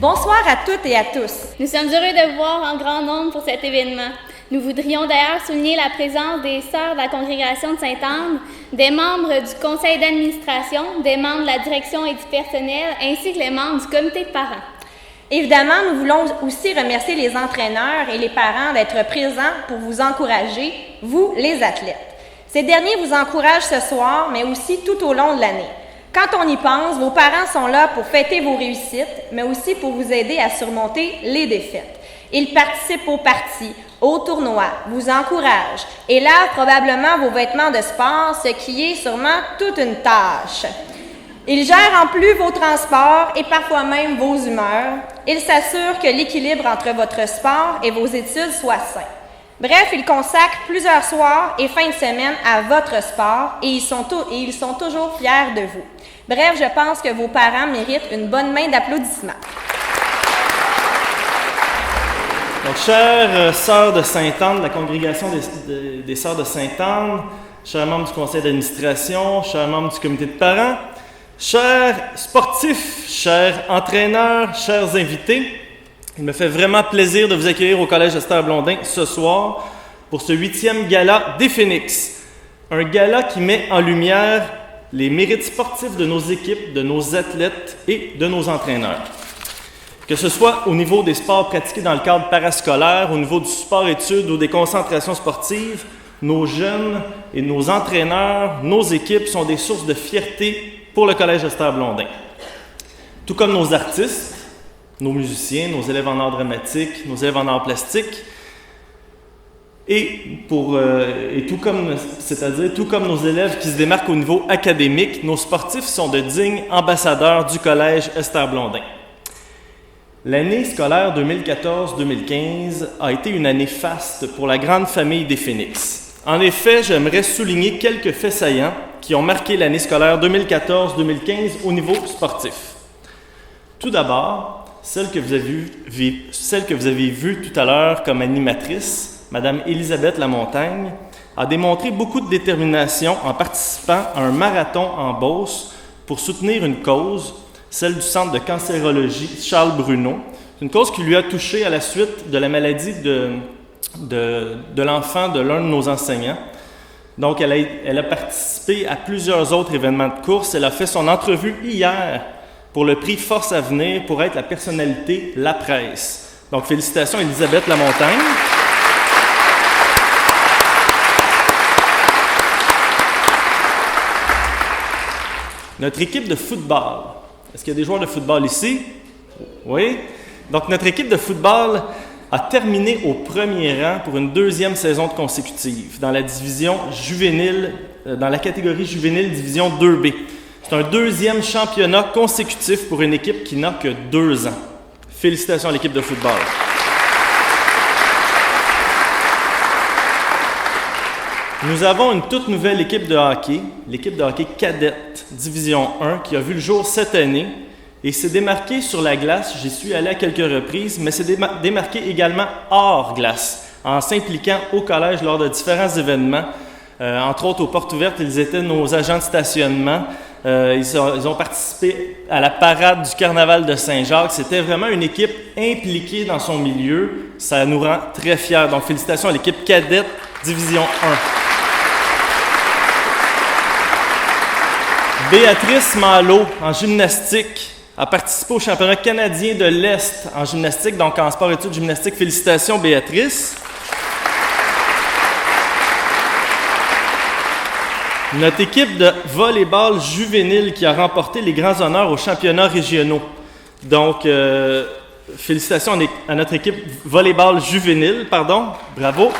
Bonsoir à toutes et à tous. Nous sommes heureux de vous voir en grand nombre pour cet événement. Nous voudrions d'ailleurs souligner la présence des sœurs de la congrégation de Sainte-Anne, des membres du conseil d'administration, des membres de la direction et du personnel, ainsi que les membres du comité de parents. Évidemment, nous voulons aussi remercier les entraîneurs et les parents d'être présents pour vous encourager, vous, les athlètes. Ces derniers vous encouragent ce soir, mais aussi tout au long de l'année. Quand on y pense, vos parents sont là pour fêter vos réussites, mais aussi pour vous aider à surmonter les défaites. Ils participent aux parties, aux tournois, vous encouragent et lavent probablement vos vêtements de sport, ce qui est sûrement toute une tâche. Ils gèrent en plus vos transports et parfois même vos humeurs. Ils s'assurent que l'équilibre entre votre sport et vos études soit sain. Bref, ils consacrent plusieurs soirs et fins de semaine à votre sport et ils sont toujours fiers de vous. Bref, je pense que vos parents méritent une bonne main d'applaudissements. Donc, chères sœurs de Sainte-Anne, de la congrégation des sœurs de Sainte-Anne, chers membres du conseil d'administration, chers membres du comité de parents, chers sportifs, chers entraîneurs, chers invités, il me fait vraiment plaisir de vous accueillir au Collège Esther Blondin ce soir pour ce 8e gala des Phénix. Un gala qui met en lumière les mérites sportifs de nos équipes, de nos athlètes et de nos entraîneurs. Que ce soit au niveau des sports pratiqués dans le cadre parascolaire, au niveau du sport-études ou des concentrations sportives, nos jeunes et nos entraîneurs, nos équipes sont des sources de fierté pour le Collège Esther Blondin. Tout comme nos artistes, nos musiciens, nos élèves en art dramatique, nos élèves en art plastique, tout comme nos élèves qui se démarquent au niveau académique, nos sportifs sont de dignes ambassadeurs du Collège Esther Blondin. L'année scolaire 2014-2015 a été une année faste pour la grande famille des Phénix. En effet, j'aimerais souligner quelques faits saillants qui ont marqué l'année scolaire 2014-2015 au niveau sportif. Tout d'abord, celle que vous avez vue tout à l'heure comme animatrice, Madame Élisabeth Lamontagne, a démontré beaucoup de détermination en participant à un marathon en Beauce pour soutenir une cause, celle du Centre de cancérologie Charles Bruno. C'est une cause qui lui a touché à la suite de la maladie de l'enfant de l'un de nos enseignants. Donc, elle a participé à plusieurs autres événements de course. Elle a fait son entrevue hier pour le prix Force à venir pour être la personnalité La Presse. Donc, félicitations Élisabeth Lamontagne. Notre équipe de football. Est-ce qu'il y a des joueurs de football ici? Oui. Donc, notre équipe de football a terminé au premier rang pour une 2e saison consécutive dans la division juvénile, dans la catégorie juvénile division 2B. C'est un 2e championnat consécutif pour une équipe qui n'a que 2 ans. Félicitations à l'équipe de football. Nous avons une toute nouvelle équipe de hockey, l'équipe de hockey cadette, Division 1, qui a vu le jour cette année et s'est démarquée sur la glace. J'y suis allé à quelques reprises, mais s'est démarquée également hors glace, en s'impliquant au collège lors de différents événements. Entre autres, aux portes ouvertes, ils étaient nos agents de stationnement. Ils ont participé à la parade du carnaval de Saint-Jacques. C'était vraiment une équipe impliquée dans son milieu. Ça nous rend très fiers. Donc, félicitations à l'équipe cadette, Division 1. Béatrice Malo, en gymnastique, a participé au championnat canadien de l'Est en gymnastique, donc en sport-études gymnastique. Félicitations, Béatrice. Notre équipe de volleyball juvénile qui a remporté les grands honneurs aux championnats régionaux. Donc, félicitations à notre équipe volleyball juvénile, bravo.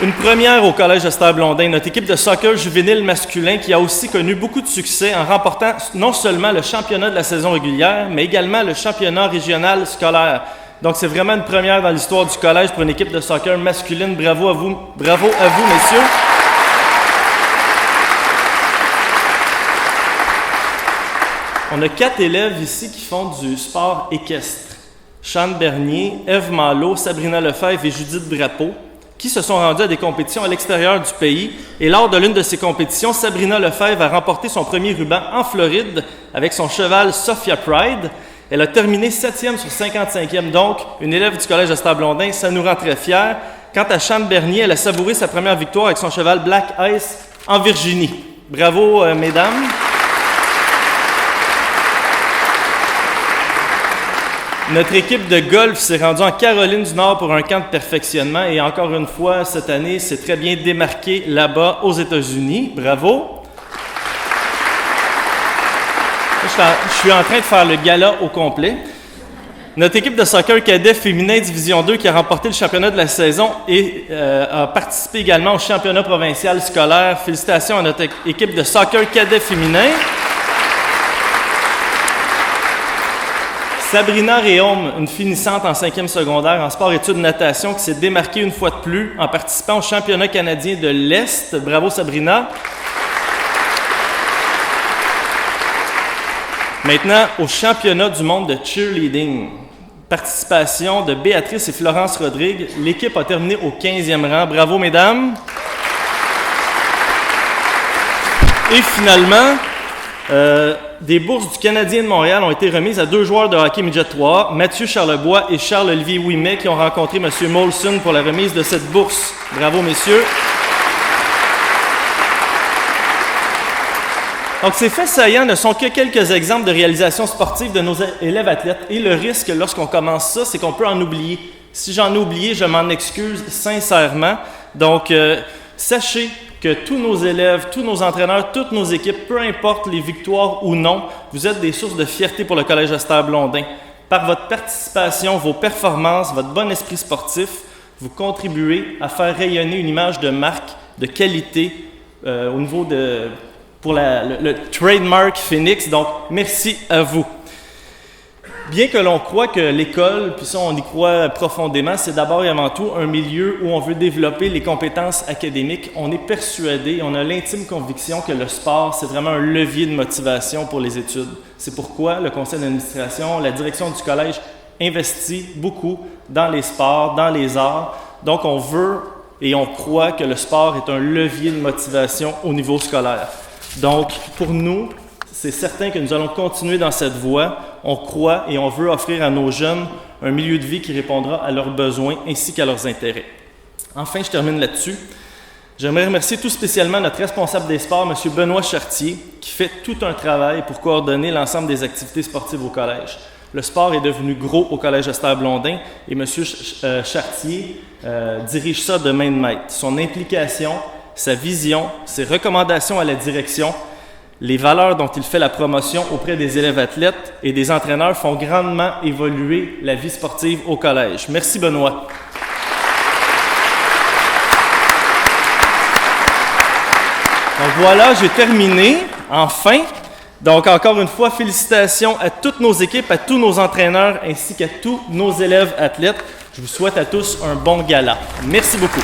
Une première au Collège Esther Blondin, notre équipe de soccer juvénile masculin qui a aussi connu beaucoup de succès en remportant non seulement le championnat de la saison régulière, mais également le championnat régional scolaire. Donc, c'est vraiment une première dans l'histoire du collège pour une équipe de soccer masculine. Bravo à vous, messieurs. On a 4 élèves ici qui font du sport équestre. Chane Bernier, Ève Malo, Sabrina Lefebvre et Judith Drapeau, qui se sont rendus à des compétitions à l'extérieur du pays. Et lors de l'une de ces compétitions, Sabrina Lefebvre a remporté son premier ruban en Floride avec son cheval Sophia Pride. Elle a terminé 7e sur 55e, donc une élève du Collège Esther-Blondin, ça nous rend très fiers. Quant à Cham Bernier, elle a savouré sa première victoire avec son cheval Black Ice en Virginie. Bravo, mesdames. Notre équipe de golf s'est rendue en Caroline du Nord pour un camp de perfectionnement et encore une fois, cette année, c'est très bien démarqué là-bas aux États-Unis. Bravo! Je suis en train de faire le gala au complet. Notre équipe de soccer cadet féminin Division 2 qui a remporté le championnat de la saison et a participé également au championnat provincial scolaire. Félicitations à notre équipe de soccer cadet féminin. Sabrina Réaume, une finissante en 5e secondaire en sport-études natation qui s'est démarquée une fois de plus en participant au championnat canadien de l'Est. Bravo Sabrina. Maintenant, au championnat du monde de cheerleading. Participation de Béatrice et Florence Rodrigue. L'équipe a terminé au 15e rang. Bravo mesdames. Et finalement, des bourses du Canadien de Montréal ont été remises à 2 joueurs de hockey midget 3, Mathieu Charlebois et Charles-Olivier Ouimet, qui ont rencontré M. Molson pour la remise de cette bourse. Bravo, messieurs. Donc, ces faits saillants ne sont que quelques exemples de réalisations sportives de nos élèves athlètes. Et le risque, lorsqu'on commence ça, c'est qu'on peut en oublier. Si j'en ai oublié, je m'en excuse sincèrement. Donc, sachez que tous nos élèves, tous nos entraîneurs, toutes nos équipes, peu importe les victoires ou non, vous êtes des sources de fierté pour le Collège Esther-Blondin. Par votre participation, vos performances, votre bon esprit sportif, vous contribuez à faire rayonner une image de marque, de qualité au niveau pour le trademark Phoenix. Donc, merci à vous. Bien que l'on croit que l'école, puis ça on y croit profondément, c'est d'abord et avant tout un milieu où on veut développer les compétences académiques, on est persuadé, on a l'intime conviction que le sport, c'est vraiment un levier de motivation pour les études. C'est pourquoi le conseil d'administration, la direction du collège investit beaucoup dans les sports, dans les arts. Donc on veut et on croit que le sport est un levier de motivation au niveau scolaire. Donc pour nous, c'est certain que nous allons continuer dans cette voie. On croit et on veut offrir à nos jeunes un milieu de vie qui répondra à leurs besoins ainsi qu'à leurs intérêts. Enfin, je termine là-dessus. J'aimerais remercier tout spécialement notre responsable des sports, M. Benoît Chartier, qui fait tout un travail pour coordonner l'ensemble des activités sportives au collège. Le sport est devenu gros au Collège Esther-Blondin et M. Chartier dirige ça de main de maître. Son implication, sa vision, ses recommandations à la direction, les valeurs dont il fait la promotion auprès des élèves athlètes et des entraîneurs font grandement évoluer la vie sportive au collège. Merci Benoît. Donc voilà, j'ai terminé, enfin. Donc encore une fois, félicitations à toutes nos équipes, à tous nos entraîneurs ainsi qu'à tous nos élèves athlètes. Je vous souhaite à tous un bon gala. Merci beaucoup.